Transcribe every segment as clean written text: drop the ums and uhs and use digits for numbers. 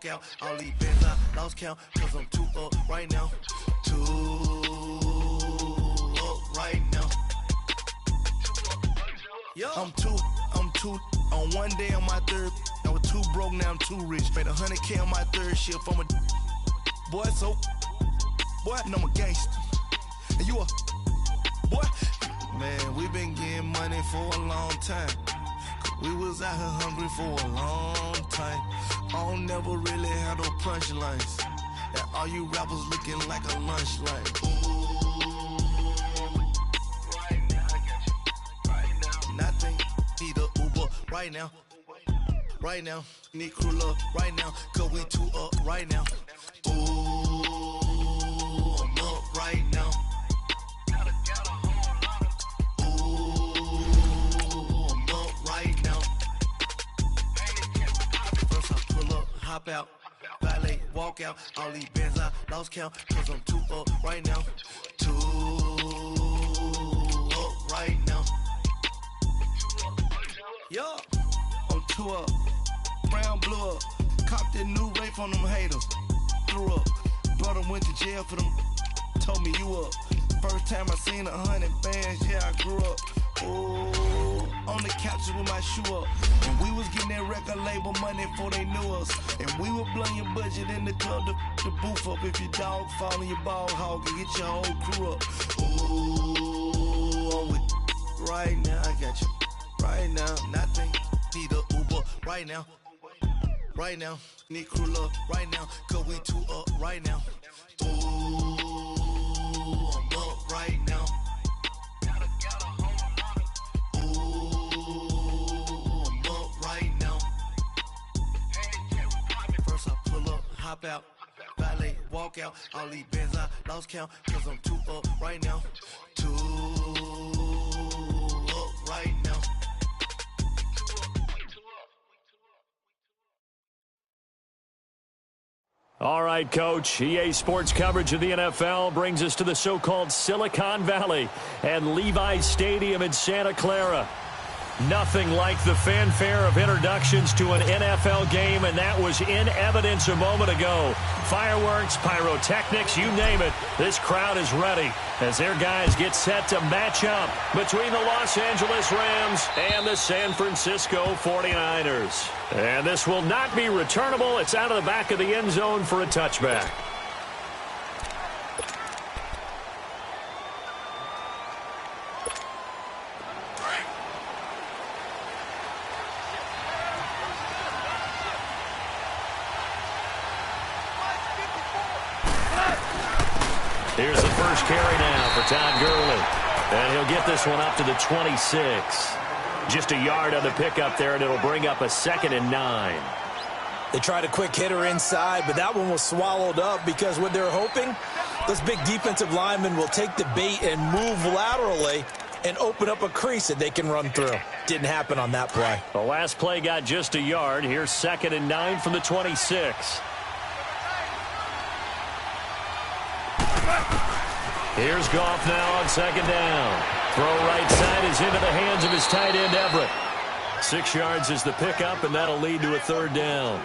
walk out. All these bands I lost count, cause I'm too up right now. Too up right now. I'm too on one day on my third. I was too broke, now I'm too rich. Made 100K on my third shift. I'm a boy, so boy, and I'm a gangster. And you a boy. Man, we been getting money for a long time. We was out here hungry for a long time. I don't never really have no punchlines. And all you rappers looking like a lunch line. Right now, I got you. Right now, nothing. Need a Uber right now. Right now, need crew love right now. Cause we too up right now. Ooh, I'm up right now. Hop out, valet, walk out. All these bands I lost count, cause I'm too up right now. Too up right now. Yeah, I'm too up. Brown blew up. Copped that new rape on them haters. Threw up. Brother went to jail for them. Told me you up. First time I seen 100 bands, yeah, I grew up. Ooh, on the couch with my shoe up. And we was getting that record label money before they knew us. And we were blowing your budget in the club to booth up. If your dog fall in your ball hog and get your whole crew up. Ooh, I'm with right now, I got you. Right now, nothing. Need a Uber right now. Right now, need crew love right now. Cause we too up right now. Ooh, I'm up right now. Hop out, valet, walk out. All these bands I lost count, cause I'm too up right now. Too up right now. All right, Coach. EA Sports coverage of the NFL brings us to the so-called Silicon Valley and Levi's Stadium in Santa Clara. Nothing like the fanfare of introductions to an NFL game, and that was in evidence a moment ago. Fireworks, pyrotechnics, you name it. This crowd is ready as their guys get set to match up between the Los Angeles Rams and the San Francisco 49ers. And this will not be returnable. It's out of the back of the end zone for a touchback. Here's the first carry now for Todd Gurley. And he'll get this one up to the 26. Just a yard on the pickup there, and it'll bring up a 2nd and 9. They tried a quick hitter inside, but that one was swallowed up because what they're hoping, this big defensive lineman will take the bait and move laterally and open up a crease that they can run through. Didn't happen on that play. The last play got just a yard. Here's 2nd and 9 from the 26. Here's Goff now on 2nd down. Throw right side is into the hands of his tight end, Everett. 6 yards is the pickup, and that'll lead to a 3rd down.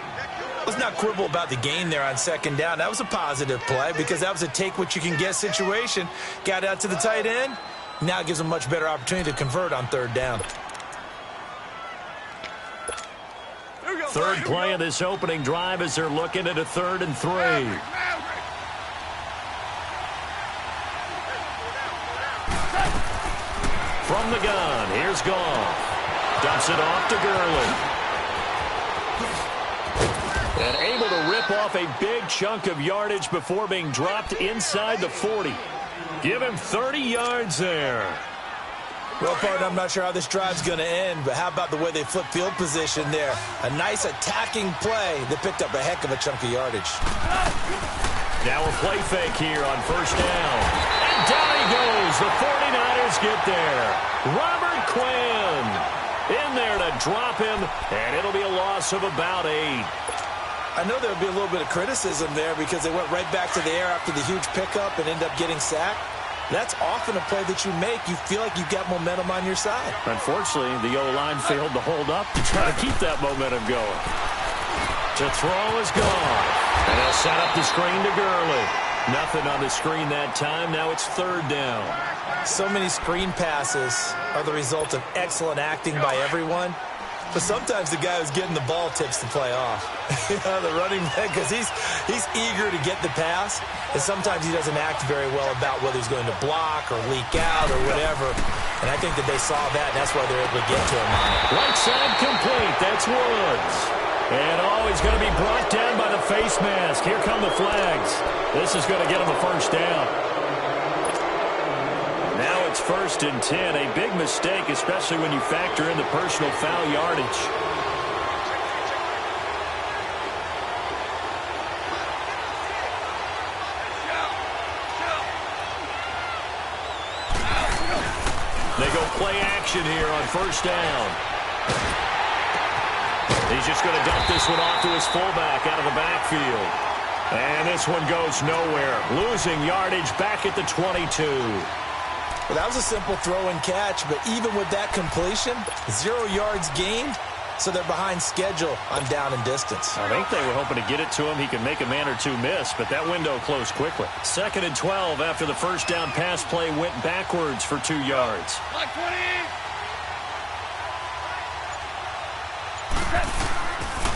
Let's not quibble about the gain there on 2nd down. That was a positive play because that was a take-what-you-can-get situation. Got out to the tight end. Now gives them a much better opportunity to convert on 3rd down. Third play of this opening drive as they're looking at a 3rd and 3. From the gun, here's Goff. Dumps it off to Gurley. And able to rip off a big chunk of yardage before being dropped inside the 40. Give him 30 yards there. Well, partner, I'm not sure how this drive's going to end, but how about the way they flip field position there? A nice attacking play that picked up a heck of a chunk of yardage. Now a play fake here on 1st down. And down he goes. The 49ers get there. Robert Quinn in there to drop him, and it'll be a loss of about 8. I know there'll be a little bit of criticism there because they went right back to the air after the huge pickup and end up getting sacked. That's often a play that you make. You feel like you've got momentum on your side. Unfortunately, the O-line failed to hold up to try to keep that momentum going. To throw is gone. And they'll set up the screen to Gurley. Nothing on the screen that time. Now it's third down. So many screen passes are the result of excellent acting by everyone. But sometimes the guy who's getting the ball tips the play off. The running back, because he's eager to get the pass. And sometimes he doesn't act very well about whether he's going to block or leak out or whatever. And I think that they saw that, and that's why they're able to get to him on it. Right side complete. That's Woods. And he's going to be brought down by the face mask. Here come the flags. This is going to get him a first down. Now it's 1st and 10. A big mistake, especially when you factor in the personal foul yardage. They go play action here on 1st down. He's just going to dump this one off to his fullback out of the backfield. And this one goes nowhere. Losing yardage back at the 22. Well, that was a simple throw and catch, but even with that completion, 0 yards gained, so they're behind schedule on down and distance. I think they were hoping to get it to him. He could make a man or two miss, but that window closed quickly. 2nd and 12 after the first down pass play went backwards for 2 yards.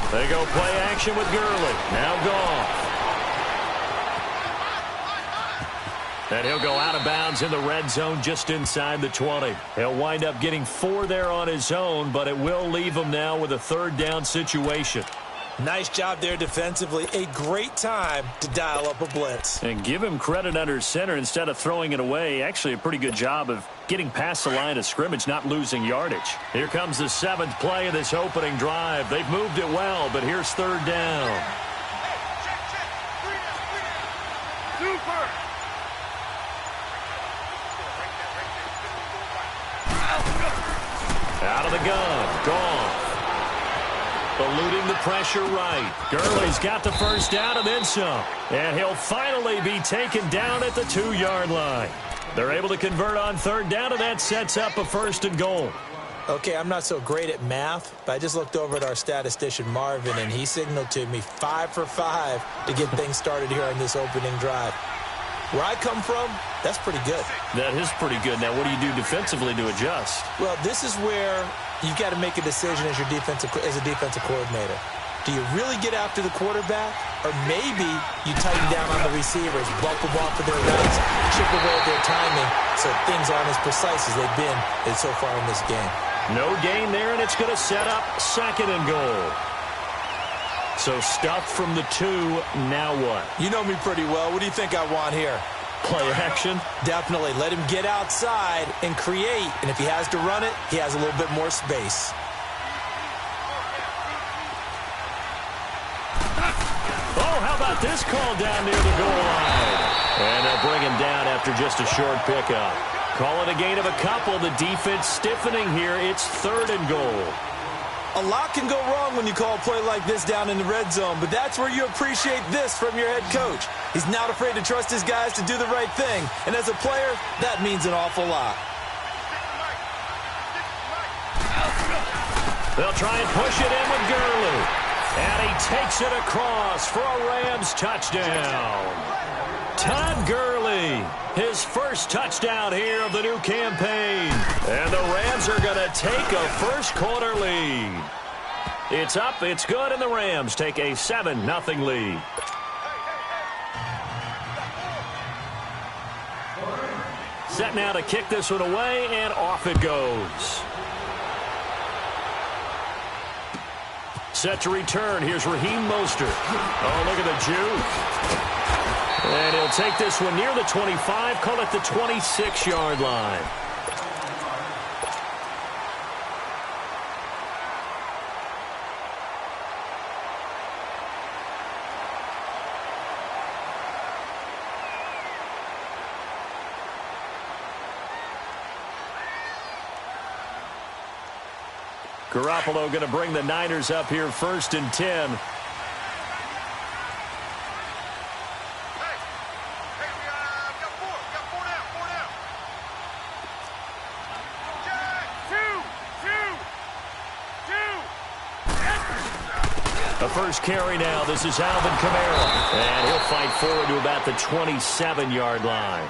They go play action with Gurley. Now gone. And he'll go out of bounds in the red zone just inside the 20. He'll wind up getting 4 there on his own, but it will leave him now with a 3rd down situation. Nice job there defensively. A great time to dial up a blitz. And give him credit under center instead of throwing it away. Actually a pretty good job of getting past the line of scrimmage, not losing yardage. Here comes the 7th play of this opening drive. They've moved it well, but here's 3rd down. Out of the gun. Gone. Eluding the pressure right. Gurley's got the first down and then some. And he'll finally be taken down at the 2-yard line. They're able to convert on 3rd down, and that sets up a 1st and goal. Okay, I'm not so great at math, but I just looked over at our statistician, Marvin, and he signaled to me 5 for 5 to get things started here on this opening drive. Where I come from, that's pretty good. That is pretty good. Now, what do you do defensively to adjust? Well, this is where you've got to make a decision as a defensive coordinator. Do you really get after the quarterback? Or maybe you tighten down on the receivers, bump them off of their routes, chip away at their timing, so things aren't as precise as they've been so far in this game. No gain there, and it's going to set up 2nd and goal. So stuffed from the 2, now what? You know me pretty well. What do you think I want here? Play action? Definitely. Let him get outside and create. And if he has to run it, he has a little bit more space. Oh, how about this call down near the goal line? And they'll bring him down after just a short pickup. Call it a gain of a couple. The defense stiffening here. It's 3rd and goal. A lot can go wrong when you call a play like this down in the red zone, but that's where you appreciate this from your head coach. He's not afraid to trust his guys to do the right thing, and as a player, that means an awful lot. They'll try and push it in with Gurley, and he takes it across for a Rams touchdown. Todd Gurley, his first touchdown here of the new campaign. And the Rams are going to take a first-quarter lead. It's up, it's good, and the Rams take a 7-0 lead. Set now to kick this one away, and off it goes. Set to return. Here's Raheem Mostert. Oh, look at the juke. And he'll take this one near the 25, call it the 26-yard line. Garoppolo going to bring the Niners up here 1st and 10. The first carry now. This is Alvin Kamara. And he'll fight forward to about the 27-yard line.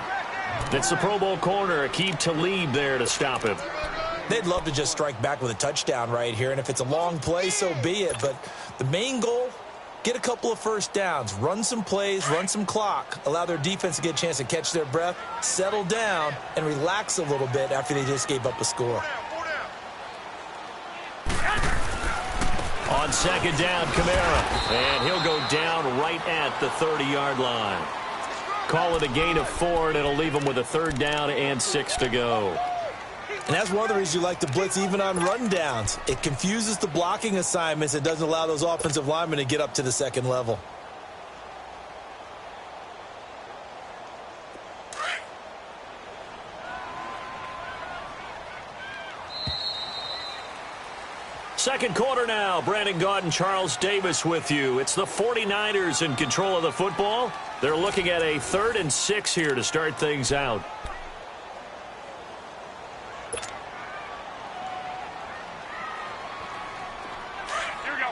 That's the Pro Bowl corner, Aqib Talib there to stop him. They'd love to just strike back with a touchdown right here, and if it's a long play, so be it. But the main goal, get a couple of first downs, run some plays, run some clock, allow their defense to get a chance to catch their breath, settle down, and relax a little bit after they just gave up a score. On second down, Kamara, and he'll go down right at the 30-yard line. Call it a gain of 4, and it'll leave him with a 3rd down and 6 to go. And that's one of the reasons you like to blitz even on run downs. It confuses the blocking assignments. It doesn't allow those offensive linemen to get up to the second level. Second quarter now. Brandon Gaudin, Charles Davis with you. It's the 49ers in control of the football. They're looking at a 3rd and 6 here to start things out. Here we go.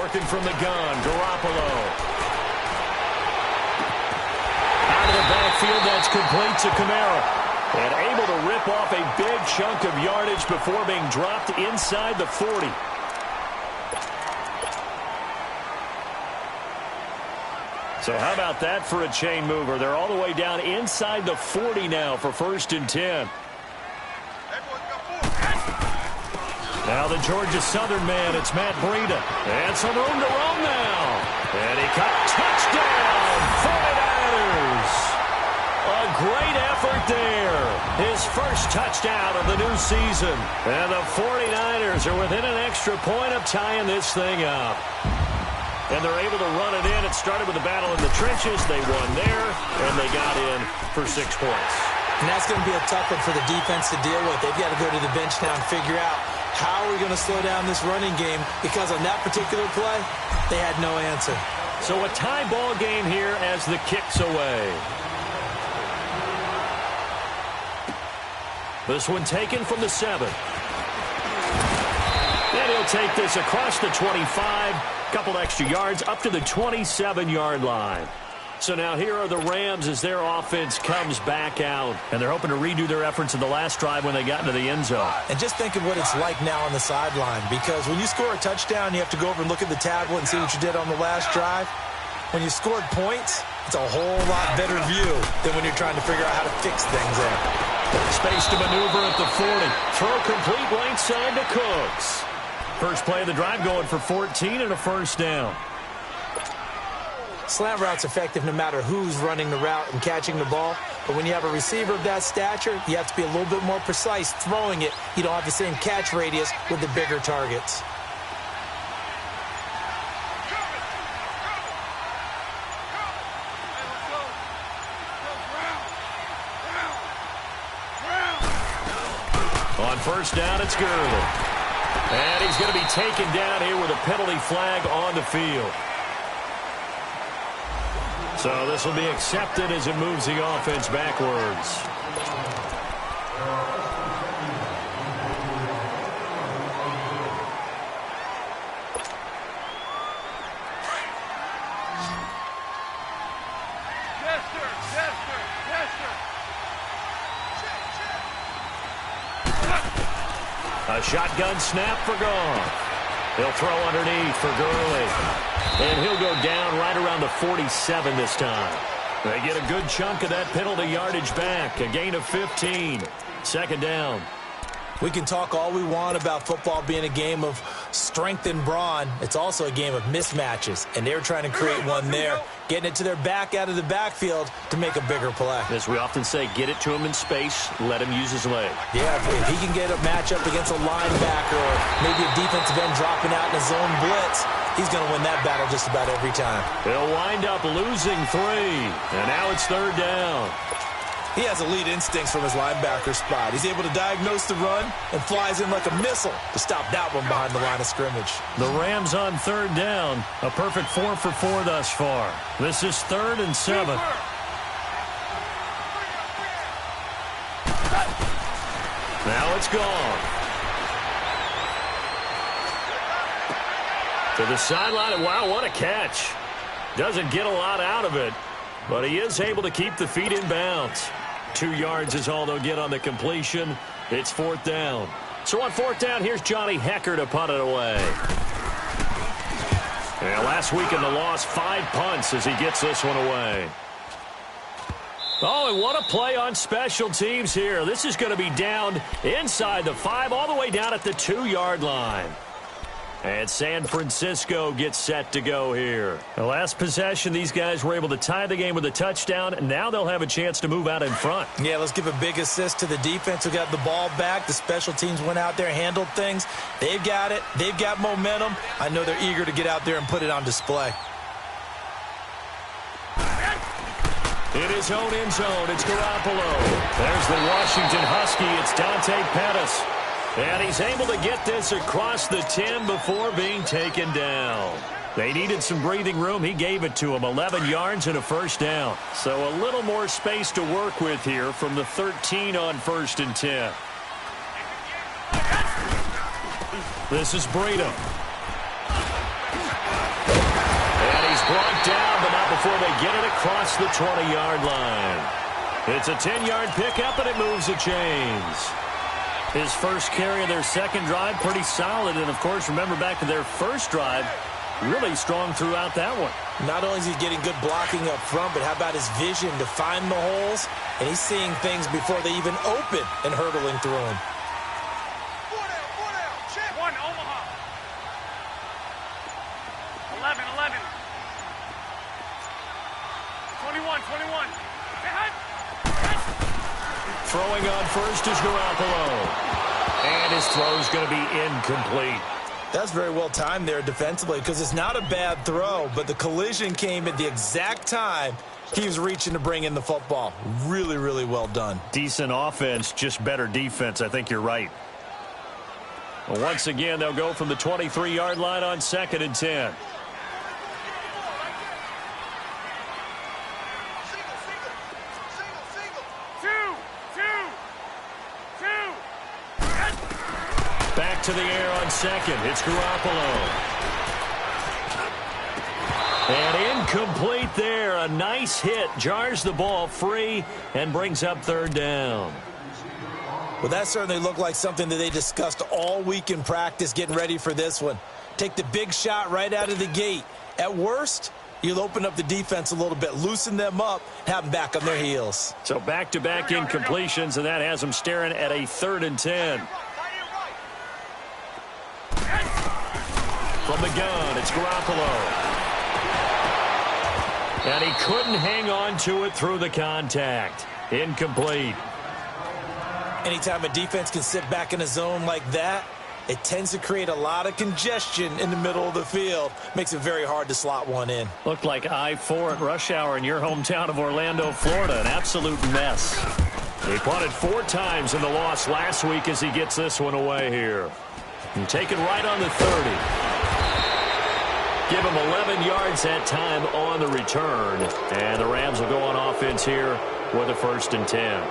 Working from the gun, Garoppolo. Out of the backfield, that's complete to Kamara. And able to rip off a big chunk of yardage before being dropped inside the 40. So how about that for a chain mover? They're all the way down inside the 40 now for 1st and 10. Now the Georgia Southern man, it's Matt Breida. And some room to roam now. And he caught touchdown, 49ers. A great effort there. His first touchdown of the new season. And the 49ers are within an extra point of tying this thing up. And they're able to run it in. It started with a battle in the trenches. They won there, and they got in for 6 points. And that's going to be a tough one for the defense to deal with. They've got to go to the bench now and figure out how are we going to slow down this running game, because on that particular play, they had no answer. So a tie ball game here as the kick's away. This one taken from the 7. And he'll take this across the 25. Couple extra yards up to the 27-yard line. So now here are the Rams as their offense comes back out. And they're hoping to redo their efforts in the last drive when they got into the end zone. And just think of what it's like now on the sideline, because when you score a touchdown, you have to go over and look at the tablet and see what you did on the last drive. When you scored points, it's a whole lot better view than when you're trying to figure out how to fix things there. Space to maneuver at the 40. Throw complete right side to Cooks. First play of the drive going for 14 and a 1st down. Slant route's effective no matter who's running the route and catching the ball. But when you have a receiver of that stature, you have to be a little bit more precise throwing it. You don't have the same catch radius with the bigger targets. On 1st down, it's Gurley. And he's going to be taken down here with a penalty flag on the field. So this will be accepted as it moves the offense backwards. Yes, sir. Yes, sir. Yes, sir. A shotgun snap for Goff. He'll throw underneath for Gurley. And he'll go down right around the 47 this time. They get a good chunk of that penalty yardage back. A gain of 15. 2nd down. We can talk all we want about football being a game of strength and brawn. It's also a game of mismatches, and they're trying to create one there, getting it to their back out of the backfield to make a bigger play. As we often say, get it to him in space, let him use his leg. Yeah, if he can get a matchup against a linebacker or maybe a defensive end dropping out in a zone blitz, he's going to win that battle just about every time. He'll wind up losing 3, and now it's 3rd down. He has elite instincts from his linebacker spot. He's able to diagnose the run and flies in like a missile to stop that one behind the line of scrimmage. The Rams on 3rd down. A perfect 4 for 4 thus far. This is 3rd and 7. Now it's gone. To the sideline, and wow, what a catch. Doesn't get a lot out of it, but he is able to keep the feet in bounds. 2 yards is all they'll get on the completion. It's 4th down. So on 4th down, here's Johnny Hecker to punt it away. Yeah, last week in the loss, 5 punts as he gets this one away. Oh, and what a play on special teams here. This is going to be down inside the 5, all the way down at the 2-yard line. And San Francisco gets set to go here. The last possession, these guys were able to tie the game with a touchdown. And now they'll have a chance to move out in front. Yeah, let's give a big assist to the defense who got the ball back. The special teams went out there, handled things. They've got it. They've got momentum. I know they're eager to get out there and put it on display. In his own end zone, it's Garoppolo. There's the Washington Husky. It's Dante Pettis. And he's able to get this across the 10 before being taken down. They needed some breathing room. He gave it to him. 11 yards and a 1st down. So a little more space to work with here from the 13 on 1st and 10. This is Breida. And he's brought down, but not before they get it across the 20-yard line. It's a 10-yard pickup, and it moves the chains. His first carry of their second drive, pretty solid. And, of course, remember back to their first drive, really strong throughout that one. Not only is he getting good blocking up front, but how about his vision to find the holes? And he's seeing things before they even open and hurdling through them. 4 down. Check. 1, Omaha. 11. 21. Throwing on first is Garoppolo. And his throw's going to be incomplete. That's very well timed there defensively because it's not a bad throw, but the collision came at the exact time he was reaching to bring in the football. Really, really well done. Decent offense, just better defense. I think you're right. Well, once again, they'll go from the 23-yard line on 2nd and 10. Back to the air on 2nd. It's Garoppolo. And incomplete there. A nice hit. Jars the ball free and brings up 3rd down. Well, that certainly looked like something that they discussed all week in practice getting ready for this one. Take the big shot right out of the gate. At worst, you'll open up the defense a little bit, loosen them up, have them back on their heels. So back-to-back incompletions, and that has them staring at a 3rd and 10. From the gun, it's Garoppolo. And he couldn't hang on to it through the contact. Incomplete. Anytime a defense can sit back in a zone like that, it tends to create a lot of congestion in the middle of the field. Makes it very hard to slot one in. Looked like I-4 at rush hour in your hometown of Orlando, Florida. An absolute mess. He punted 4 times in the loss last week as he gets this one away here. And taken right on the 30. Give him 11 yards that time on the return. And the Rams will go on offense here with a 1st and 10.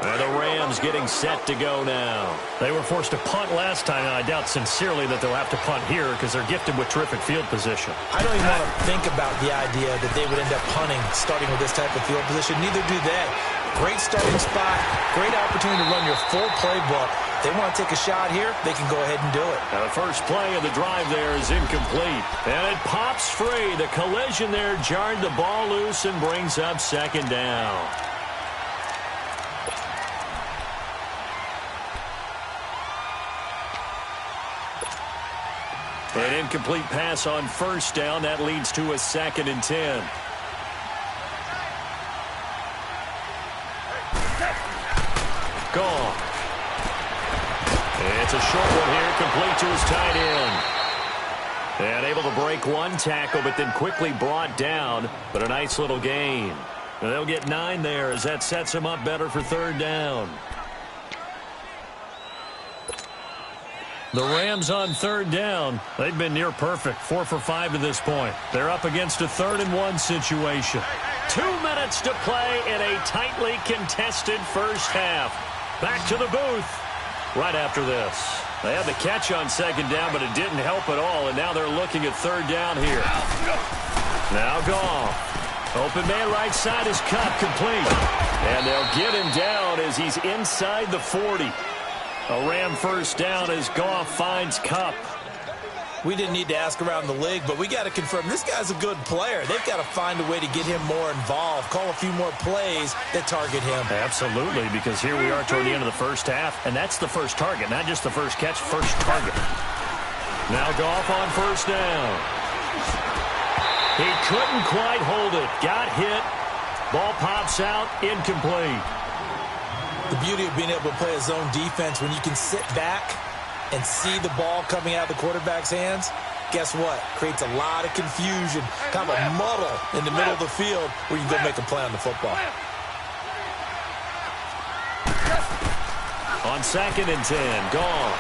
And the Rams getting set to go now. They were forced to punt last time, and I doubt sincerely that they'll have to punt here because they're gifted with terrific field position. I don't even want to think about the idea that they would end up punting starting with this type of field position. Neither do they. Great starting spot, great opportunity to run your full playbook. They want to take a shot here, they can go ahead and do it. Now the first play of the drive there is incomplete. And it pops free. The collision there jarred the ball loose and brings up 2nd down. An incomplete pass on 1st down. That leads to a 2nd and 10. Gone. It's a short one here, complete to his tight end. And able to break one tackle, but then quickly brought down. But a nice little gain. And they'll get 9 there as that sets them up better for 3rd down. The Rams on 3rd down. They've been near perfect, 4 for 5 to this point. They're up against a 3rd and 1 situation. 2 minutes to play in a tightly contested first half. Back to the booth right after this. They had the catch on second down, but it didn't help at all, and now they're looking at third down here. Now Goff. Open man right side is cut complete. And they'll get him down as he's inside the 40. A Ram first down as Goff finds Kupp. We didn't need to ask around the league, but we got to confirm this guy's a good player. They've got to find a way to get him more involved, call a few more plays that target him. Absolutely, because here we are toward the end of the first half, and that's the first target, not just the first catch, first target. Now Goff on first down. He couldn't quite hold it. Got hit. Ball pops out, incomplete. The beauty of being able to play a zone defense when you can sit back and see the ball coming out of the quarterback's hands, guess what? Creates a lot of confusion, kind of a muddle in the middle of the field where you can go make a play on the football. On 2nd and 10, Goff.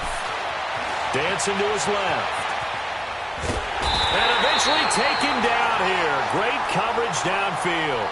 Dancing to his left. And eventually taken down here. Great coverage downfield.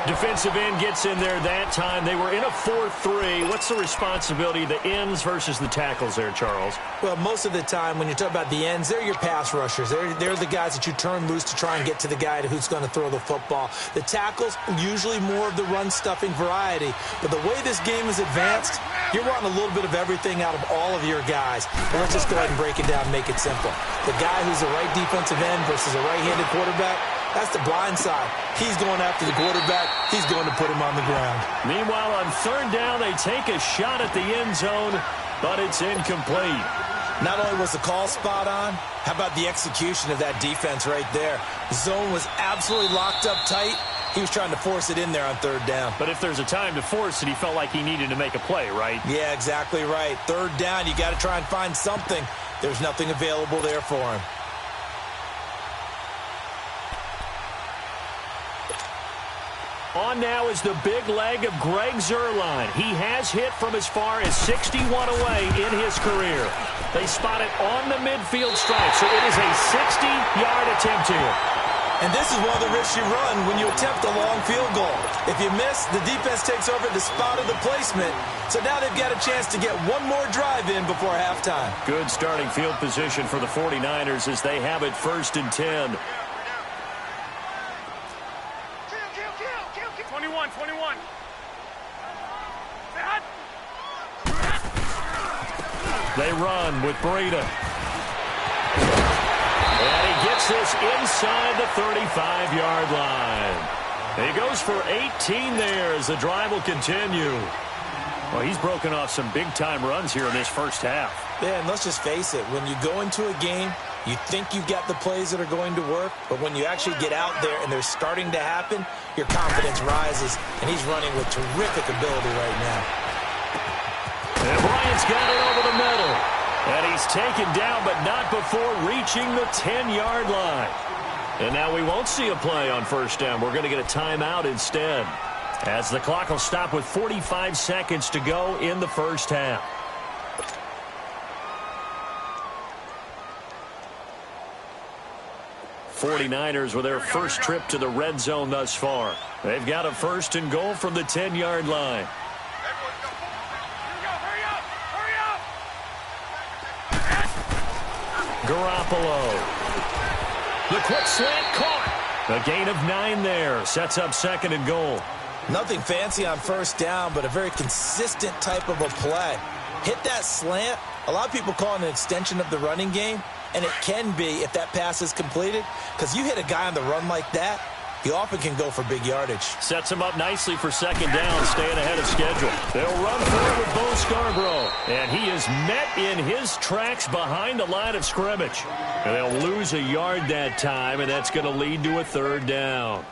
Defensive end gets in there that time. They were in a 4-3. What's the responsibility of the ends versus the tackles there, Charles? Well, most of the time when you talk about the ends, they're your pass rushers. They're the guys that you turn loose to try and get to the guy who's going to throw the football. The tackles, usually more of the run-stuffing variety. But the way this game is advanced, you're wanting a little bit of everything out of all of your guys. But let's just go ahead and break it down and make it simple. The guy who's a right defensive end versus a right-handed quarterback, that's the blind side. He's going after the quarterback. He's going to put him on the ground. Meanwhile, on third down, they take a shot at the end zone, but it's incomplete. Not only was the call spot on, how about the execution of that defense right there? The zone was absolutely locked up tight. He was trying to force it in there on third down. But if there's a time to force it, he felt like he needed to make a play, right? Yeah, exactly right. Third down, you got to try and find something. There's nothing available there for him. On now is the big leg of Greg Zuerlein. He has hit from as far as 61 away in his career. They spot it on the midfield stripe, so it is a 60-yard attempt here. And this is one of the risks you run when you attempt a long field goal. If you miss, the defense takes over the spot of the placement. So now they've got a chance to get one more drive in before halftime. Good starting field position for the 49ers as they have it 1st and 10. 21. They run with Breida. And he gets this inside the 35-yard line. He goes for 18 there as the drive will continue. Well, he's broken off some big-time runs here in this first half. Yeah, and let's just face it. When you go into a game, you think you've got the plays that are going to work, but when you actually get out there and they're starting to happen, your confidence rises, and he's running with terrific ability right now. And Bryant's got it over the middle. And he's taken down, but not before reaching the 10-yard line. And now we won't see a play on first down. We're going to get a timeout instead, as the clock will stop with 45 seconds to go in the first half. '49ers with their first trip to the red zone thus far. They've got a 1st and goal from the 10-yard line. Garoppolo. The quick slant caught. A gain of 9 there. Sets up 2nd and goal. Nothing fancy on first down, but a very consistent type of a play. Hit that slant. A lot of people call it an extension of the running game. And it can be if that pass is completed, because you hit a guy on the run like that, he often can go for big yardage. Sets him up nicely for 2nd down, staying ahead of schedule. They'll run forward with Bo Scarborough, and he is met in his tracks behind the line of scrimmage. And they'll lose a yard that time, and that's going to lead to a 3rd down.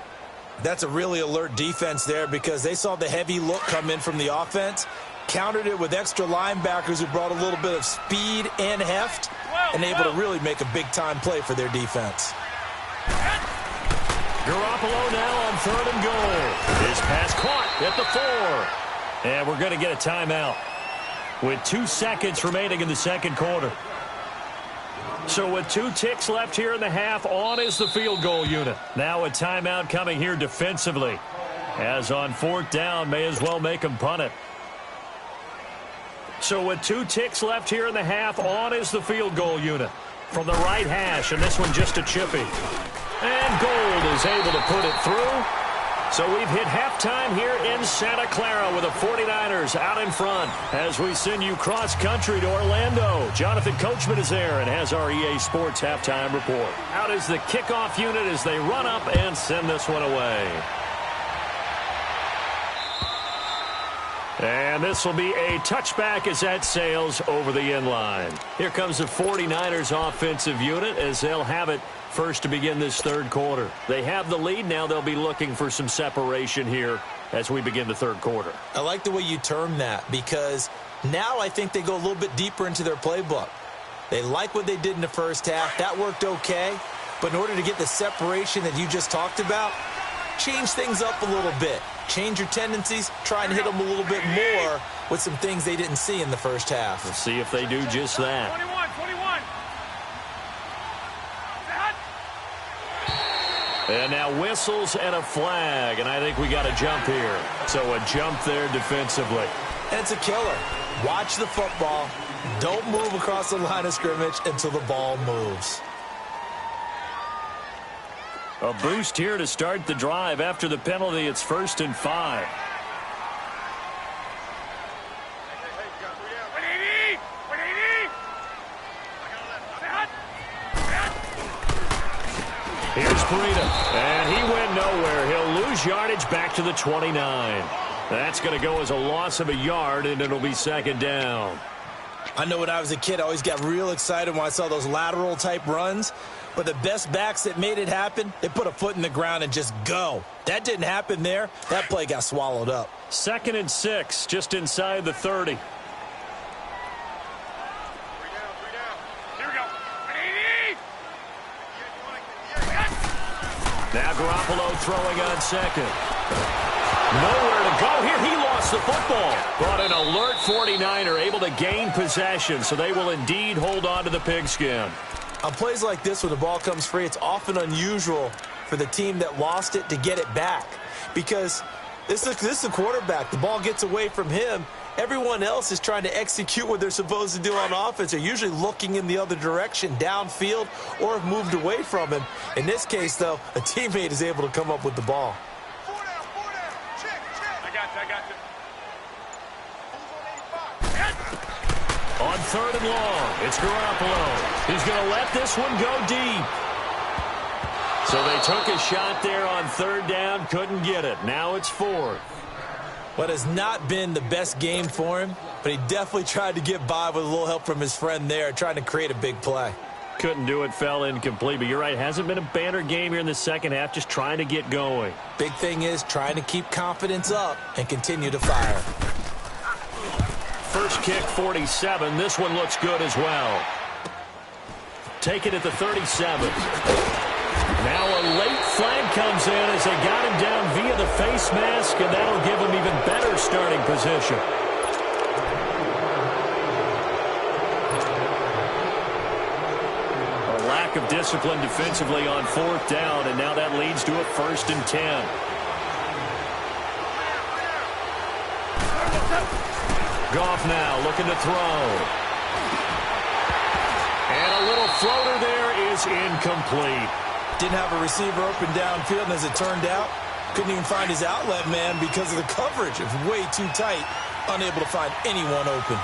That's a really alert defense there because they saw the heavy look come in from the offense, countered it with extra linebackers who brought a little bit of speed and heft, and able to really make a big-time play for their defense. Garoppolo now on 3rd and goal. His pass caught at the 4. And we're going to get a timeout with 2 seconds remaining in the 2nd quarter. So with 2 ticks left here in the half, on is the field goal unit. Now a timeout coming here defensively. As on 4th down, may as well make them punt it. So with 2 ticks left here in the half, on is the field goal unit. From the right hash, and this one just a chippy. And Gold is able to put it through. So we've hit halftime here in Santa Clara with the 49ers out in front as we send you cross-country to Orlando. Jonathan Coachman is there and has our EA Sports halftime report. Out is the kickoff unit as they run up and send this one away. And this will be a touchback as that sails over the end line. Here comes the 49ers offensive unit as they'll have it first to begin this third quarter. They have the lead. Now they'll be looking for some separation here as we begin the third quarter. I like the way you term that because now I think they go a little bit deeper into their playbook. They like what they did in the first half. That worked okay. But in order to get the separation that you just talked about, change things up a little bit. Change your tendencies. Try and hit them a little bit more with some things they didn't see in the first half. We'll see if they do just that. 21. And now whistles and a flag, and I think we got a jump here. So a jump there defensively. And it's a killer. Watch the football. Don't move across the line of scrimmage until the ball moves. A boost here to start the drive. After the penalty, it's 1st and 5. Here's Breida, and he went nowhere. He'll lose yardage back to the 29. That's going to go as a loss of a yard, and it'll be 2nd down. I know when I was a kid, I always got real excited when I saw those lateral-type runs. But the best backs that made it happen, they put a foot in the ground and just go. That didn't happen there. That play got swallowed up. 2nd and 6, just inside the 30. Here we go. Now Garoppolo throwing on 2nd. Nowhere to go here. He lost the football. But an alert 49er able to gain possession, so they will indeed hold on to the pigskin. On plays like this, when the ball comes free, it's often unusual for the team that lost it to get it back. Because this is a quarterback. The ball gets away from him. Everyone else is trying to execute what they're supposed to do on offense. They're usually looking in the other direction, downfield, or have moved away from him. In this case, though, a teammate is able to come up with the ball. 4 down. Check. I got you. On 3rd and long, it's Garoppolo. He's going to let this one go deep. So they took a shot there on 3rd down, couldn't get it. Now it's 4th. What has not been the best game for him, but he definitely tried to get by with a little help from his friend there, trying to create a big play. Couldn't do it, fell incomplete. But you're right, hasn't been a banner game here in the second half, just trying to get going. Big thing is trying to keep confidence up and continue to fire. First kick, 47. This one looks good as well. Take it at the 37. Now a late flag comes in as they got him down via the face mask, and that'll give him even better starting position. A lack of discipline defensively on 4th down, and now that leads to a 1st and 10. Goff now looking to throw. And a little floater there is incomplete. Didn't have a receiver open downfield, and as it turned out, couldn't even find his outlet man because of the coverage. It was way too tight, unable to find anyone open.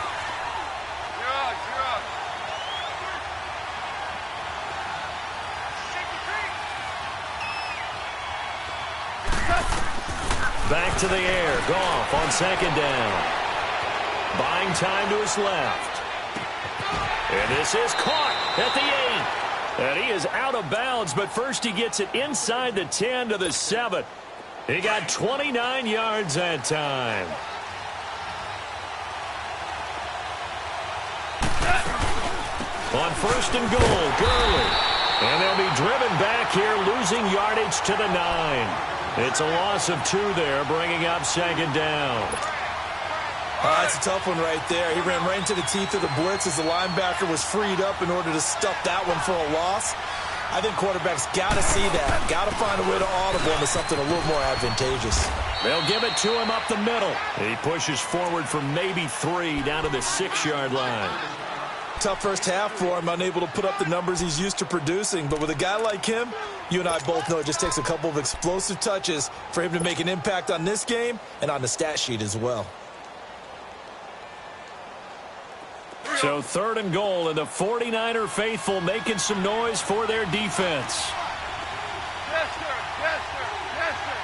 Back to the air. Goff on 2nd down. Buying time to his left. And this is caught at the 8. And he is out of bounds, but first he gets it inside the 10 to the 7. He got 29 yards that time. On 1st and goal, Gurley. And they'll be driven back here, losing yardage to the 9. It's a loss of 2 there, bringing up 2nd down. That's a tough one right there. He ran right into the teeth of the blitz as the linebacker was freed up in order to stuff that one for a loss. I think quarterbacks got to see that. Got to find a way to audible into something a little more advantageous. They'll give it to him up the middle. He pushes forward for maybe 3 down to the 6-yard line. Tough first half for him, unable to put up the numbers he's used to producing. But with a guy like him, you and I both know it just takes a couple of explosive touches for him to make an impact on this game and on the stat sheet as well. So 3rd and goal, and the 49er faithful making some noise for their defense. Yes, sir. Yes, sir. Yes, sir.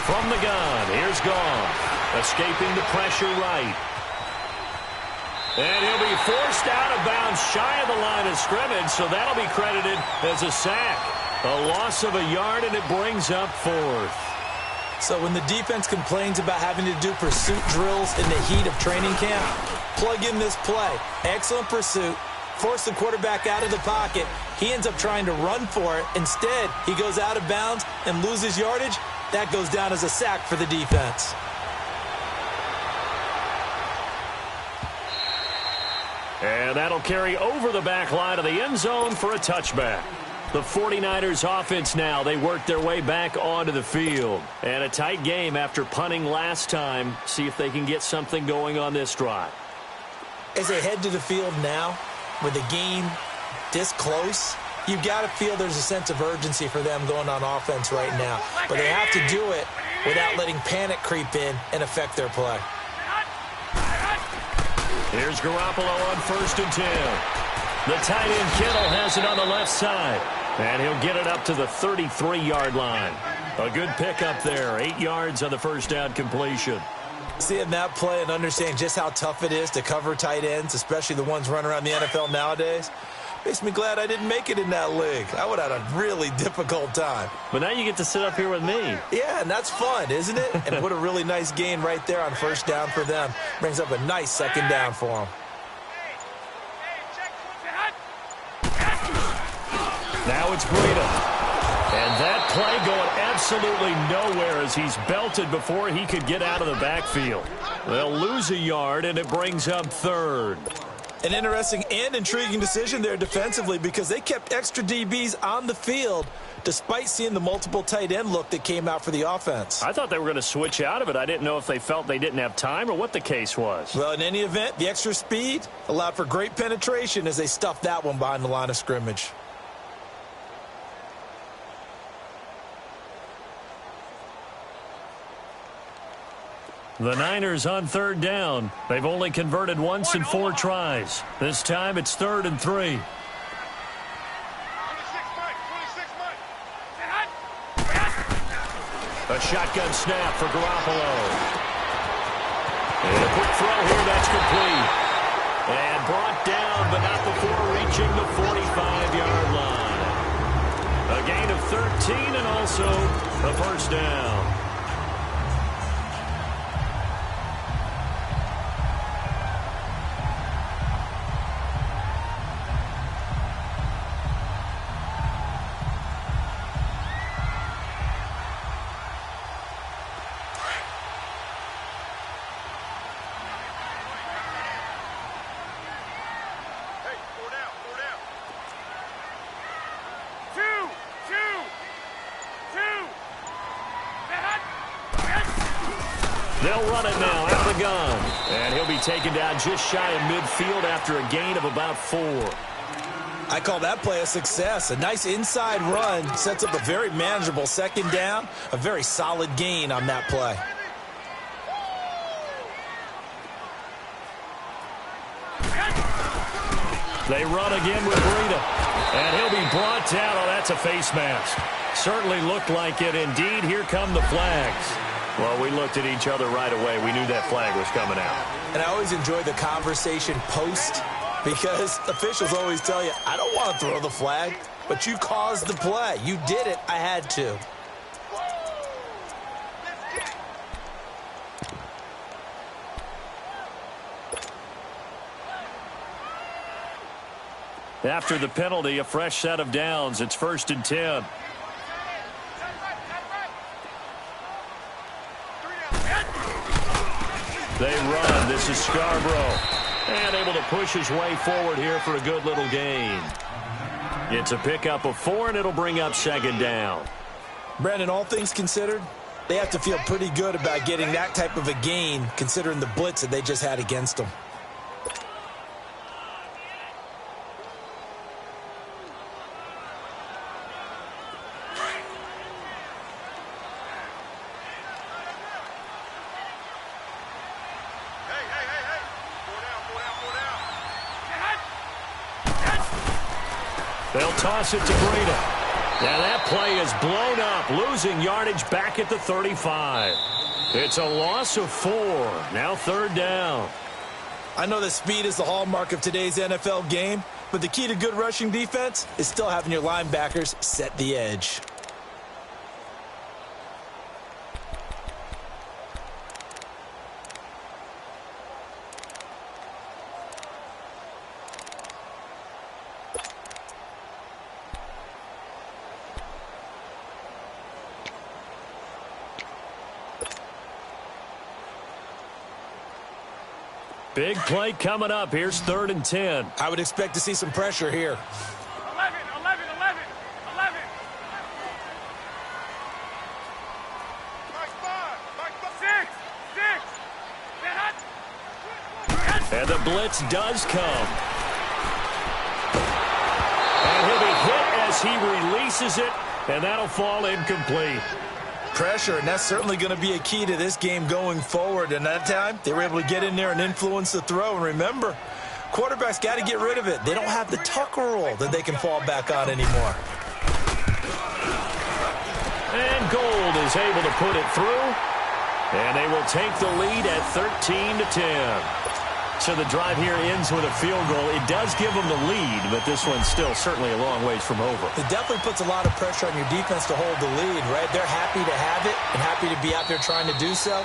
From the gun, here's Goff, escaping the pressure right. And he'll be forced out of bounds shy of the line of scrimmage, so that'll be credited as a sack. A loss of a yard, and it brings up 4th. So when the defense complains about having to do pursuit drills in the heat of training camp, plug in this play. Excellent pursuit. Force the quarterback out of the pocket. He ends up trying to run for it. Instead, he goes out of bounds and loses yardage. That goes down as a sack for the defense. And that'll carry over the back line of the end zone for a touchback. The 49ers offense now, they work their way back onto the field. And a tight game after punting last time. See if they can get something going on this drive. As they head to the field now, with the game this close, you've got to feel there's a sense of urgency for them going on offense right now. But they have to do it without letting panic creep in and affect their play. Here's Garoppolo on 1st and 10. The tight end Kittle has it on the left side. And he'll get it up to the 33-yard line. A good pickup there. 8 yards on the first down completion. Seeing that play and understanding just how tough it is to cover tight ends, especially the ones running around the NFL nowadays, makes me glad I didn't make it in that league. I would have had a really difficult time. But now you get to sit up here with me. Yeah, and that's fun, isn't it? And what a really nice gain right there on first down for them. Brings up a nice second down for them. Now it's Breida. And that play going absolutely nowhere as he's belted before he could get out of the backfield. They'll lose a yard, and it brings up 3rd. An interesting and intriguing decision there defensively because they kept extra DBs on the field despite seeing the multiple tight end look that came out for the offense. I thought they were going to switch out of it. I didn't know if they felt they didn't have time or what the case was. Well, in any event, the extra speed allowed for great penetration as they stuffed that one behind the line of scrimmage. The Niners on 3rd down. They've only converted once in 4 tries. This time it's 3rd and 3. A shotgun snap for Garoppolo. And a quick throw here, that's complete. And brought down, but not before reaching the 45-yard line. A gain of 13 and also a first down. They'll run it now out of the gun. And he'll be taken down just shy of midfield after a gain of about 4. I call that play a success. A nice inside run sets up a very manageable second down. A very solid gain on that play. They run again with Breida. And he'll be brought down. Oh, that's a face mask. Certainly looked like it. Indeed, here come the flags. Well, we looked at each other right away. We knew that flag was coming out. And I always enjoy the conversation post because officials always tell you, I don't want to throw the flag, but you caused the play. You did it. I had to. After the penalty, a fresh set of downs. It's 1st and 10. They run. This is Scarborough. And able to push his way forward here for a good little gain. It's a pickup of 4, and it'll bring up second down. Brandon, all things considered, they have to feel pretty good about getting that type of a gain considering the blitz that they just had against them. They'll toss it to Breida. Now that play is blown up, losing yardage back at the 35. It's a loss of 4. Now 3rd down. I know that speed is the hallmark of today's NFL game, but the key to good rushing defense is still having your linebackers set the edge. Big play coming up. Here's 3rd and 10. I would expect to see some pressure here. 11. And the blitz does come. And he'll be hit as he releases it, and that'll fall incomplete. Pressure, and that's certainly going to be a key to this game going forward. And that time, they were able to get in there and influence the throw. And remember, quarterbacks got to get rid of it. They don't have the tuck rule that they can fall back on anymore. And Gold is able to put it through. And they will take the lead at 13-10. So the drive here ends with a field goal. It does give them the lead, but this one's still certainly a long ways from over. It definitely puts a lot of pressure on your defense to hold the lead, right? They're happy to have it and happy to be out there trying to do so.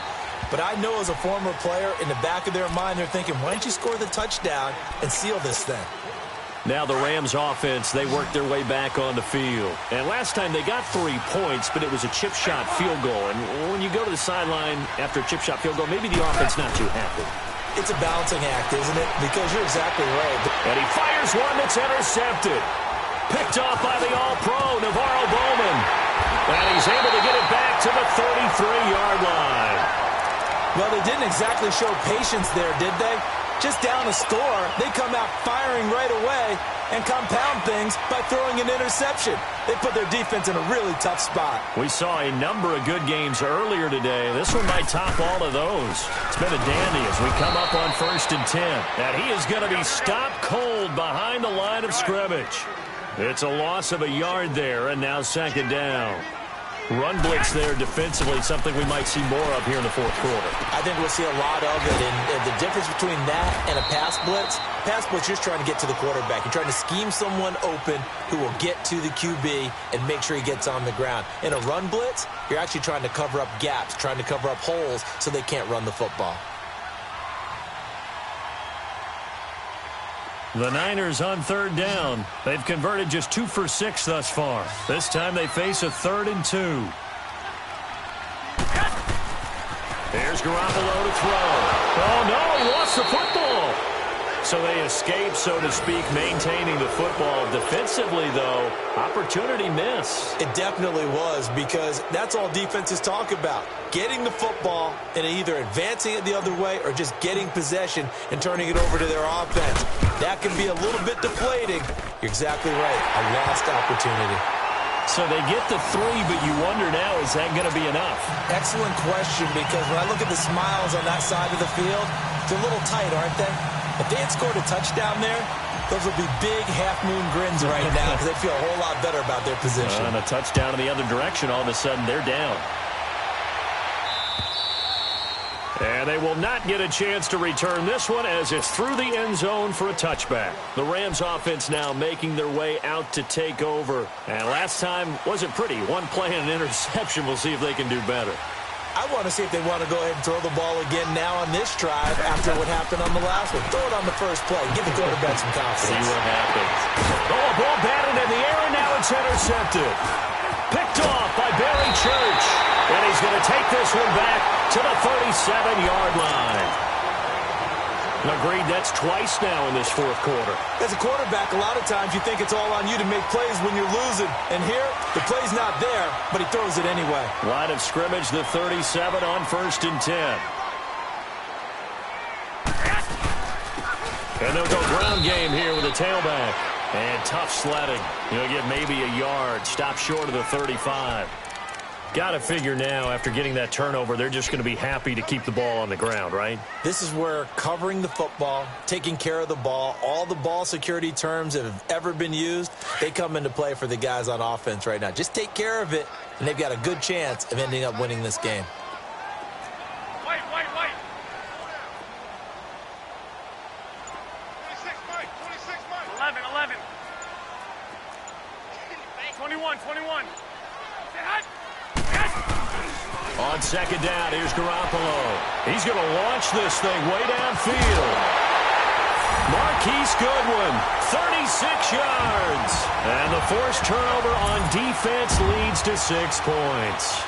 But I know as a former player, in the back of their mind, they're thinking, why don't you score the touchdown and seal this thing? Now the Rams offense, they worked their way back on the field. And last time they got 3 points, but it was a chip shot field goal. And when you go to the sideline after a chip shot field goal, maybe the offense not too happy. It's a balancing act, isn't it? Because you're exactly right. And he fires one that's intercepted. Picked off by the All-Pro, Navarro Bowman. And he's able to get it back to the 33-yard line. Well, they didn't exactly show patience there, did they? Just down a score, they come out firing right away and compound things by throwing an interception. They put their defense in a really tough spot. We saw a number of good games earlier today. This one might top all of those. It's been a dandy as we come up on 1st and 10. And he is going to be stopped cold behind the line of scrimmage. It's a loss of a yard there, and now 2nd down. Run blitz there defensively, something we might see more of here in the 4th quarter. I think we'll see a lot of it, and the difference between that and a pass blitz, you're just trying to get to the quarterback. You're trying to scheme someone open who will get to the QB and make sure he gets on the ground. In a run blitz, you're actually trying to cover up gaps, trying to cover up holes so they can't run the football. The Niners on 3rd down. They've converted just 2 for 6 thus far. This time they face a 3rd and 2. Here's Garoppolo to throw. Oh, no, he lost the football. So they escape, so to speak, maintaining the football. Defensively, though, opportunity miss. It definitely was, because that's all defenses talk about. Getting the football and either advancing it the other way or just getting possession and turning it over to their offense. That can be a little bit deflating. You're exactly right. A lost opportunity. So they get the 3, but you wonder now, is that going to be enough? Excellent question, because when I look at the smiles on that side of the field, they're a little tight, aren't they? If they had scored a touchdown there, those would be big half-moon grins right now because they feel a whole lot better about their position. And a touchdown in the other direction, all of a sudden they're down. And they will not get a chance to return this one as it's through the end zone for a touchback. The Rams offense now making their way out to take over. And last time wasn't pretty. 1 play and an interception. We'll see if they can do better. I want to see if they want to go ahead and throw the ball again now on this drive after what happened on the last one. Throw it on the first play. Give the quarterback some confidence. See what happens. Oh, a ball batted in the air, and now it's intercepted. Picked off by Barry Church. And he's going to take this one back to the 37-yard line. Agreed, that's twice now in this fourth quarter. As a quarterback, a lot of times you think it's all on you to make plays when you're losing. And here, the play's not there, but he throws it anyway. Line of scrimmage, the 37 on 1st and 10. And they'll go ground game here with a tailback. And tough sledding. He'll get maybe a yard. Stop short of the 35. Got to figure now, after getting that turnover, they're just going to be happy to keep the ball on the ground, right? This is where covering the football, taking care of the ball, all the ball security terms that have ever been used, they come into play for the guys on offense right now. Just take care of it, and they've got a good chance of ending up winning this game. Wait. 26, Mike. 11. 21. On second down, here's Garoppolo. He's going to launch this thing way downfield. Marquise Goodwin, 36 yards. And the forced turnover on defense leads to 6 points.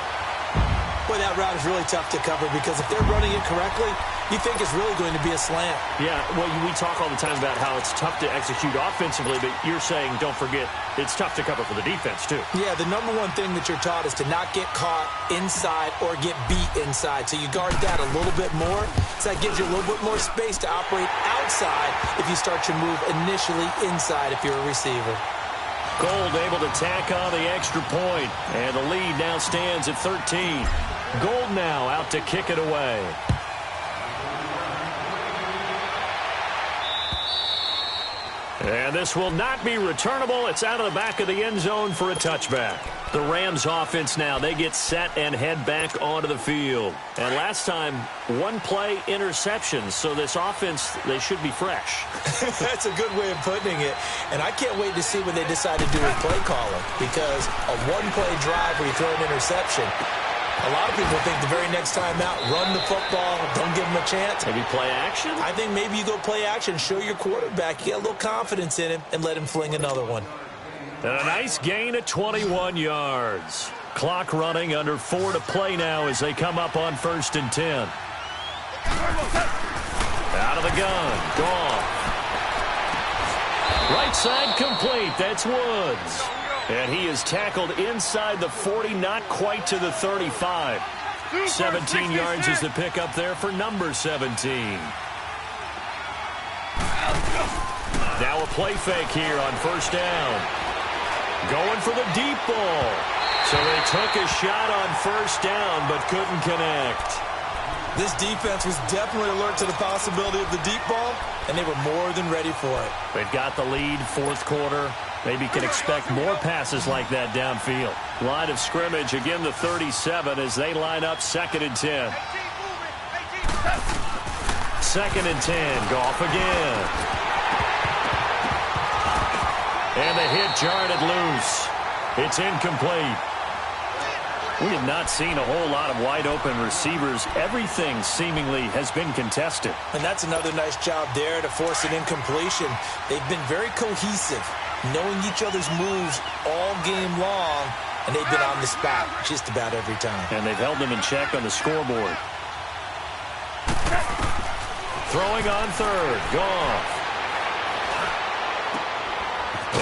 Boy, that route is really tough to cover because if they're running it correctly, you think it's really going to be a slant. Yeah, well, we talk all the time about how it's tough to execute offensively, but you're saying, don't forget, it's tough to cover for the defense, too. Yeah, the number one thing that you're taught is to not get caught inside or get beat inside. So you guard that a little bit more. So that gives you a little bit more space to operate outside if you start your move initially inside if you're a receiver. Gold able to tack on the extra point, and the lead now stands at 13. Gold now out to kick it away. And this will not be returnable. It's out of the back of the end zone for a touchback. The Rams offense now, they get set and head back onto the field. And last time, one play interception. So this offense, they should be fresh. That's a good way of putting it. And I can't wait to see what they decide to do with play calling. Because a one-play drive where you throw an interception, a lot of people think the very next time out, run the football, don't give them a chance. Maybe play action? I think maybe you go play action, show your quarterback, get a little confidence in him, and let him fling another one. And a nice gain of 21 yards. Clock running, under 4 to play now as they come up on 1st and 10. Out of the gun, gone. Right side complete, that's Woods. And he is tackled inside the 40, not quite to the 35. 17 yards is the pickup there for number 17. Now a play fake here on 1st down. Going for the deep ball. So they took a shot on 1st down, but couldn't connect. This defense was definitely alert to the possibility of the deep ball, and they were more than ready for it. They've got the lead, 4th quarter. Maybe can expect more passes like that downfield. Line of scrimmage, again the 37 as they line up 2nd and 10. 2nd and 10, Goff again. And the hit jarred it loose. It's incomplete. We have not seen a whole lot of wide-open receivers. Everything seemingly has been contested. And that's another nice job there to force an incompletion. They've been very cohesive, knowing each other's moves all game long, and they've been on the spot just about every time. And they've held them in check on the scoreboard. Throwing on 3rd, Goff.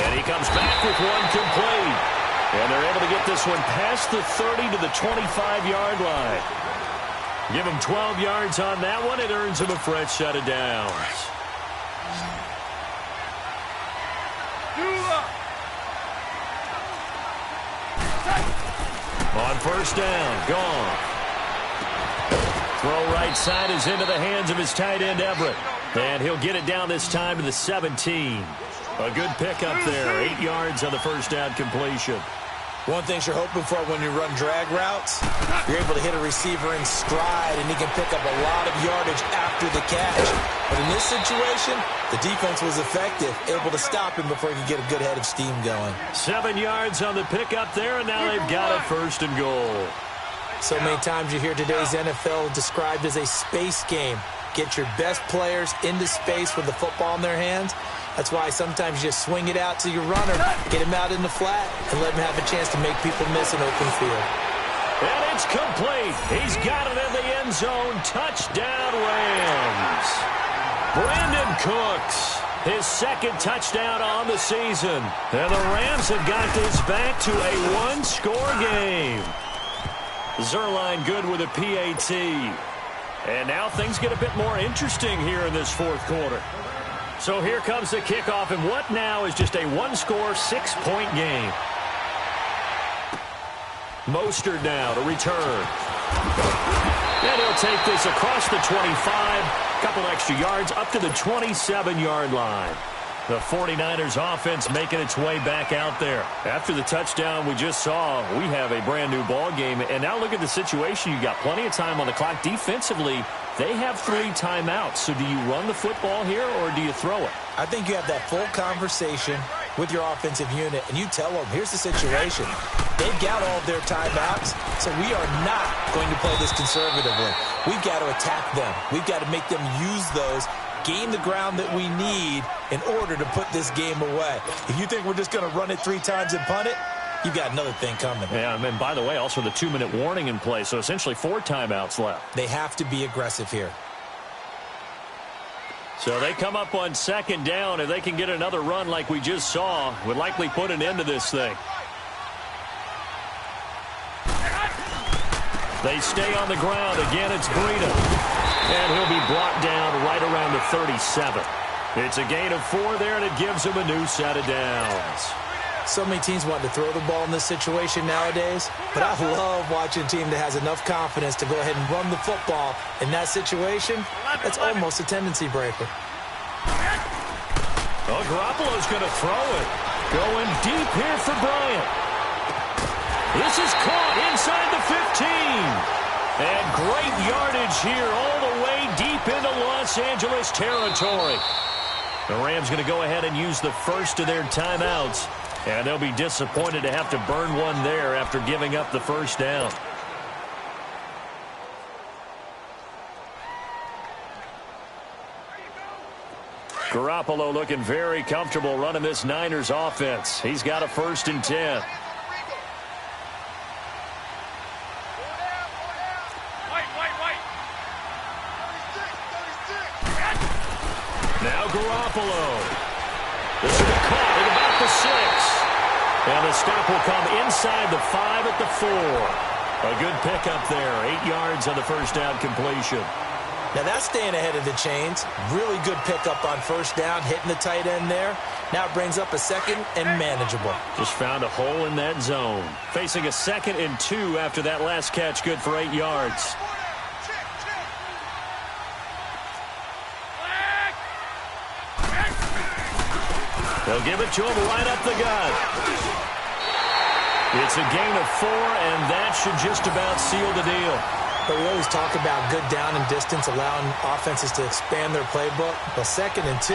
And he comes back with one complete. And they're able to get this one past the 30 to the 25-yard line. Give him 12 yards on that one. It earns him a fresh set of downs. On 1st down, gone. Throw right side is into the hands of his tight end, Everett. And he'll get it down this time to the 17. A good pickup there. 8 yards on the 1st down completion. One thing you're hoping for when you run drag routes, you're able to hit a receiver in stride, and he can pick up a lot of yardage after the catch. But in this situation, the defense was effective, able to stop him before he could get a good head of steam going. 7 yards on the pickup there, and now they've got it 1st and goal. So many times you hear today's NFL described as a space game. Get your best players into space with the football in their hands. That's why sometimes you just swing it out to your runner, get him out in the flat, and let him have a chance to make people miss an open field. And it's complete. He's got it in the end zone. Touchdown, Rams. Brandon Cooks, his second touchdown on the season. And the Rams have got this back to a one-score game. Zerline good with a PAT. And now things get a bit more interesting here in this fourth quarter. So here comes the kickoff, and what now is just a one-score, 6-point game. Mostert now to return. And he'll take this across the 25, a couple extra yards up to the 27-yard line. The 49ers offense making its way back out there. After the touchdown we just saw, we have a brand-new ball game. And now look at the situation. You got plenty of time on the clock. Defensively, they have 3 timeouts. So do you run the football here or do you throw it? I think you have that full conversation with your offensive unit, and you tell them, here's the situation. They've got all of their timeouts, so we are not going to play this conservatively. We've got to attack them. We've got to make them use those, gain the ground that we need in order to put this game away. If you think we're just going to run it 3 times and punt it, you've got another thing coming. Yeah, and by the way, also the 2-minute warning in play, so essentially 4 timeouts left. They have to be aggressive here. So they come up on second down. If they can get another run like we just saw, would likely put an end to this thing. They stay on the ground. Again, it's Breida. And he'll be brought down right around the 37. It's a gain of 4 there, and it gives him a new set of downs. So many teams want to throw the ball in this situation nowadays, but I love watching a team that has enough confidence to go ahead and run the football in that situation. That's almost a tendency breaker. Oh, Garoppolo's going to throw it. Going deep here for Bryant. This is caught inside the 15. And great yardage here all the way deep into Los Angeles territory. The Rams going to go ahead and use the first of their timeouts. And they'll be disappointed to have to burn one there after giving up the first down. Garoppolo looking very comfortable running this Niners offense. He's got a 1st and 10. Now Garoppolo. This will be caught at about the 6. And the stop will come inside the 5 at the 4. A good pickup there. 8 yards on the first down completion. Now that's staying ahead of the chains. Really good pickup on first down, hitting the tight end there. Now it brings up a 2nd and manageable. Just found a hole in that zone. Facing a 2nd and 2 after that last catch, good for 8 yards. They'll give it to him right up the gut. It's a gain of 4, and that should just about seal the deal. But we always talk about good down and distance, allowing offenses to expand their playbook. But 2nd and 2,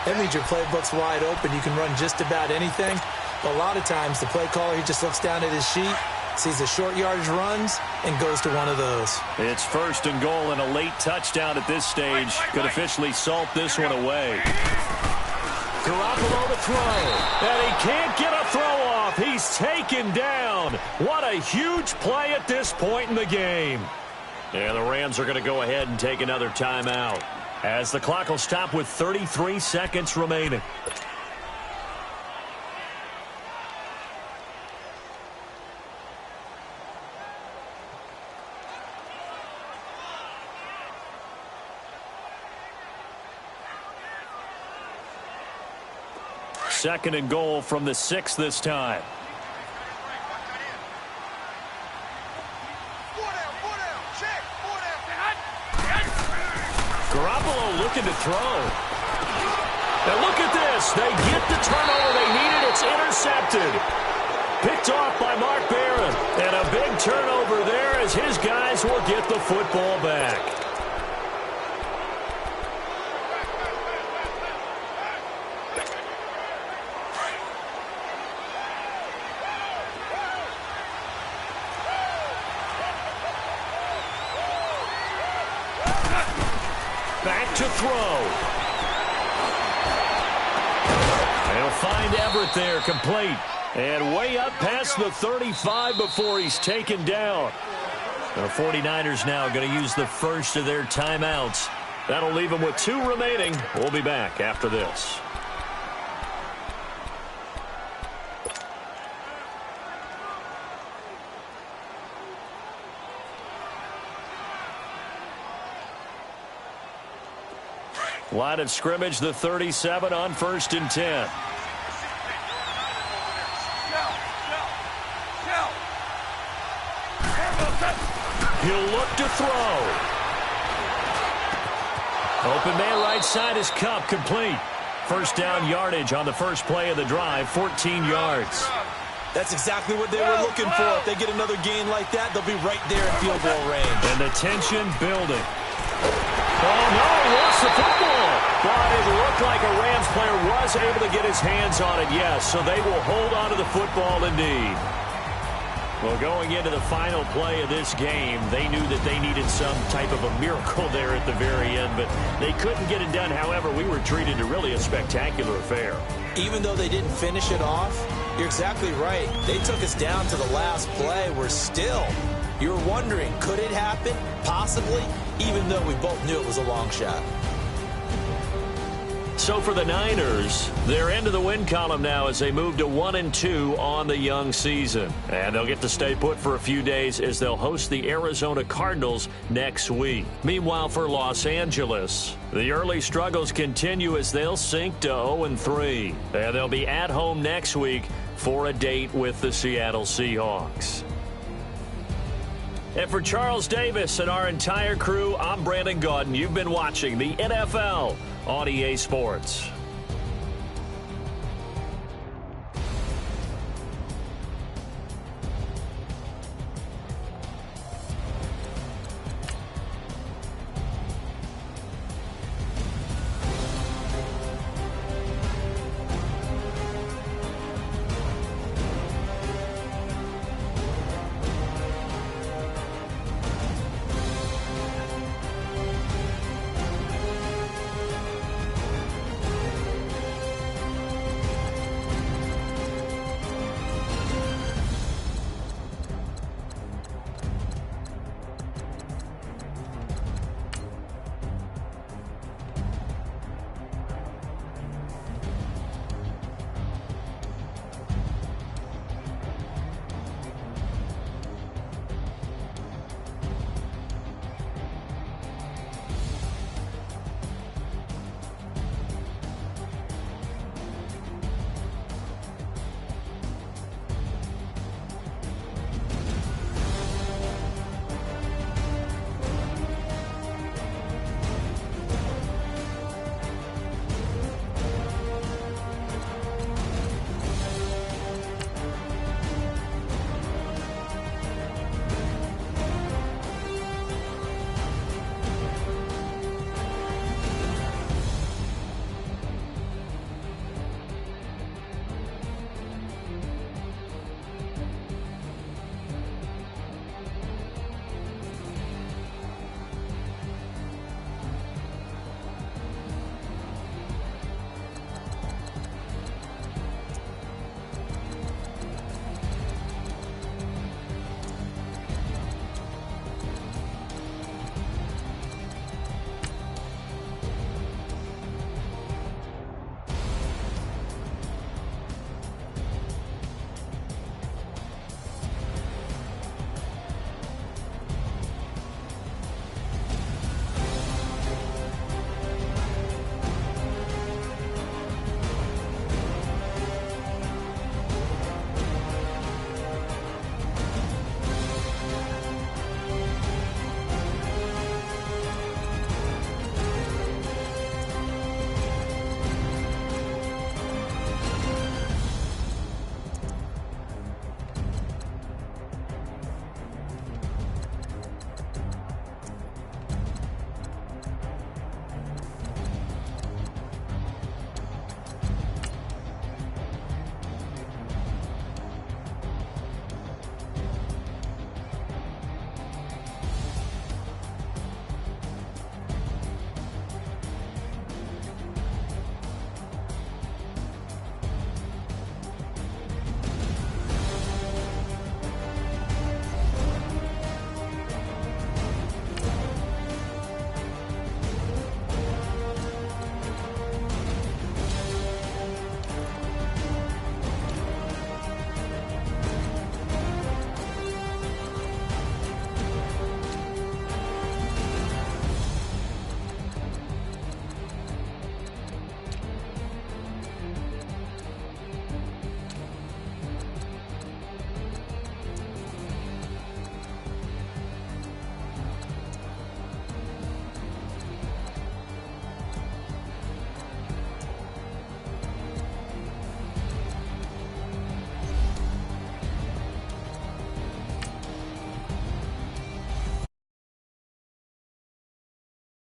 that means your playbook's wide open. You can run just about anything. But a lot of times, the play caller, he just looks down at his sheet, sees the short yardage runs, and goes to one of those. It's 1st and goal, and a late touchdown at this stage could officially salt this one away. Garoppolo to throw, and he can't get a throw off. He's taken down. What a huge play at this point in the game. And the Rams are going to go ahead and take another timeout as the clock will stop with 33 seconds remaining. Second and goal from the 6 this time. Garoppolo looking to throw. And look at this. They get the turnover they needed. It's intercepted. Picked off by Mark Barron. And a big turnover there as his guys will get the football back. Back to throw. They'll find Everett there, complete. And way up past the 35 before he's taken down. The 49ers now going to use the first of their timeouts That'll leave them with 2 remaining. We'll be back after this. Line of scrimmage, the 37 on 1st and 10. He'll look to throw. Open man right side is Cup, complete. First down yardage on the first play of the drive, 14 yards. That's exactly what they were looking for. If they get another gain like that, they'll be right there in field goal range. And the tension building. Oh, no, he lost the football. But it looked like a Rams player was able to get his hands on it, yes. So they will hold on to the football indeed. Well, going into the final play of this game, they knew that they needed some type of a miracle there at the very end, but they couldn't get it done. However, we were treated to really a spectacular affair. Even though they didn't finish it off, you're exactly right. They took us down to the last play. We're still, you're wondering, could it happen? Possibly, even though we both knew it was a long shot. So for the Niners, they're into the win column now as they move to 1-2 on the young season. And they'll get to stay put for a few days as they'll host the Arizona Cardinals next week. Meanwhile, for Los Angeles, the early struggles continue as they'll sink to 0-3. And they'll be at home next week for a date with the Seattle Seahawks. And for Charles Davis and our entire crew, I'm Brandon Gaudin. You've been watching the NFL on EA Sports.